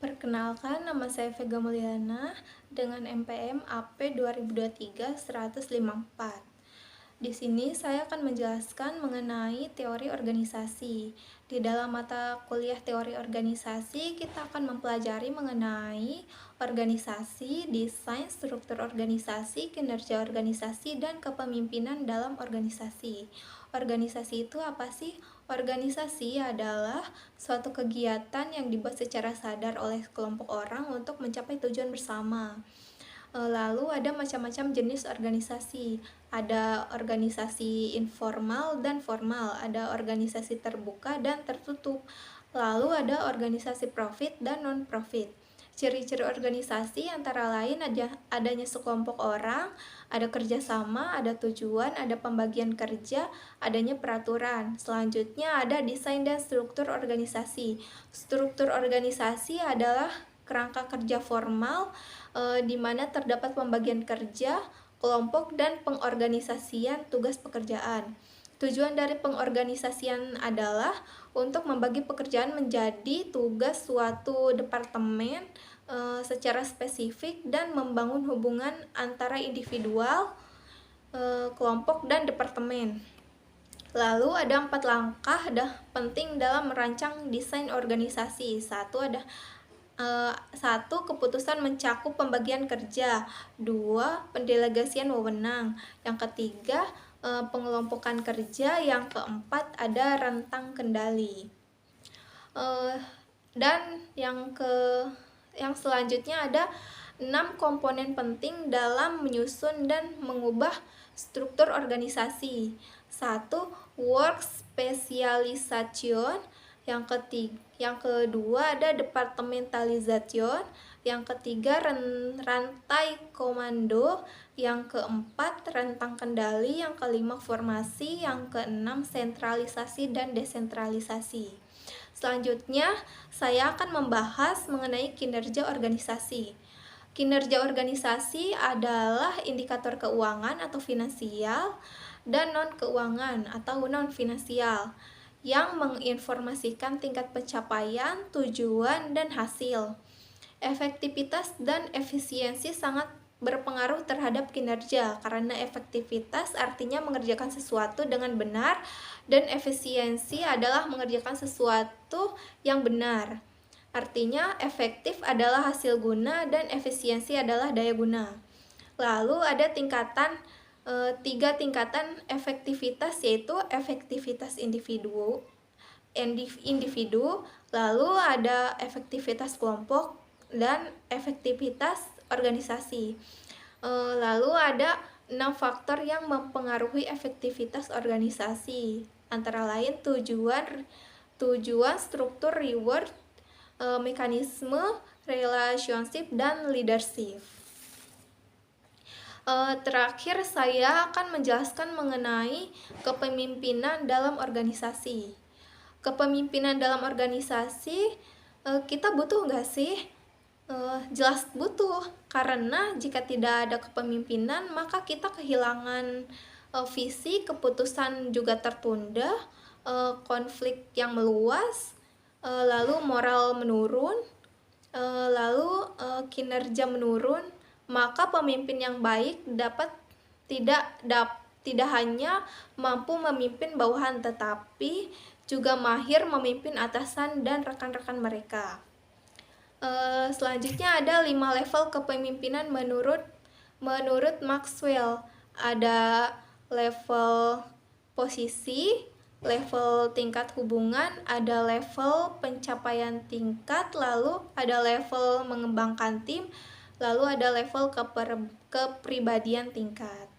Perkenalkan, nama saya Vega Mulyana dengan NPM AP 2023-154. Di sini saya akan menjelaskan mengenai teori organisasi. Di dalam mata kuliah teori organisasi, kita akan mempelajari mengenai organisasi, desain, struktur organisasi, kinerja organisasi, dan kepemimpinan dalam organisasi. Organisasi itu apa sih? Organisasi adalah suatu kegiatan yang dibuat secara sadar oleh kelompok orang untuk mencapai tujuan bersama. Lalu ada macam-macam jenis organisasi. Ada organisasi informal dan formal, ada organisasi terbuka dan tertutup. Lalu ada organisasi profit dan non-profit. Ciri-ciri organisasi antara lain adanya sekelompok orang, ada kerjasama, ada tujuan, ada pembagian kerja, adanya peraturan. Selanjutnya ada desain dan struktur organisasi. Struktur organisasi adalah kerangka kerja formal di mana terdapat pembagian kerja, kelompok, dan pengorganisasian tugas pekerjaan. Tujuan dari pengorganisasian adalah untuk membagi pekerjaan menjadi tugas suatu departemen secara spesifik dan membangun hubungan antara individual, kelompok, dan departemen. Lalu ada 4 langkah penting dalam merancang desain organisasi. Satu, keputusan mencakup pembagian kerja. 2, pendelegasian wewenang. Yang ketiga, pengelompokan kerja. Yang keempat, ada rentang kendali. Dan yang selanjutnya ada 6 komponen penting dalam menyusun dan mengubah struktur organisasi. 1. Work specialization. Yang kedua ada departementalization. Yang ketiga rantai komando. Yang keempat rentang kendali. Yang kelima formasi. Yang keenam sentralisasi dan desentralisasi. Selanjutnya, saya akan membahas mengenai kinerja organisasi. Kinerja organisasi adalah indikator keuangan atau finansial dan non-keuangan atau non-finansial yang menginformasikan tingkat pencapaian, tujuan, dan hasil. Efektivitas dan efisiensi sangat berpengaruh terhadap kinerja, karena efektivitas artinya mengerjakan sesuatu dengan benar dan efisiensi adalah mengerjakan sesuatu yang benar. Artinya efektif adalah hasil guna dan efisiensi adalah daya guna. Lalu ada tiga tingkatan efektivitas, yaitu efektivitas individu, lalu ada efektivitas kelompok dan efektivitas organisasi. Lalu ada 6 faktor yang mempengaruhi efektivitas organisasi, antara lain tujuan, struktur, reward, mekanisme, relationship, dan leadership. Terakhir saya akan menjelaskan mengenai kepemimpinan dalam organisasi. Kepemimpinan dalam organisasi, kita butuh nggak sih? Jelas butuh, karena jika tidak ada kepemimpinan maka kita kehilangan visi, keputusan juga tertunda, konflik yang meluas, lalu moral menurun, lalu kinerja menurun. Maka pemimpin yang baik tidak hanya mampu memimpin bawahan, tetapi juga mahir memimpin atasan dan rekan-rekan mereka. Selanjutnya ada 5 level kepemimpinan menurut Maxwell. Ada level posisi, level tingkat hubungan, ada level pencapaian tingkat, lalu ada level mengembangkan tim, lalu ada level kepribadian tingkat.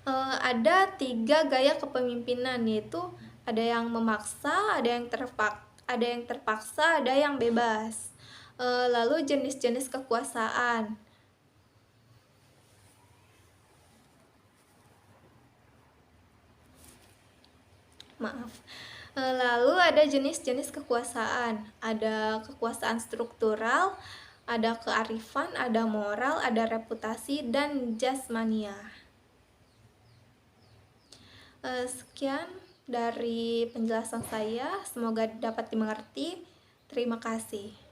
Ada 3 gaya kepemimpinan, yaitu ada yang memaksa, ada yang terpaksa, ada yang bebas. Lalu jenis-jenis kekuasaan. Lalu ada jenis-jenis kekuasaan. Ada kekuasaan struktural, ada kearifan, ada moral, ada reputasi, dan jasmania. Sekian dari penjelasan saya, semoga dapat dimengerti. Terima kasih.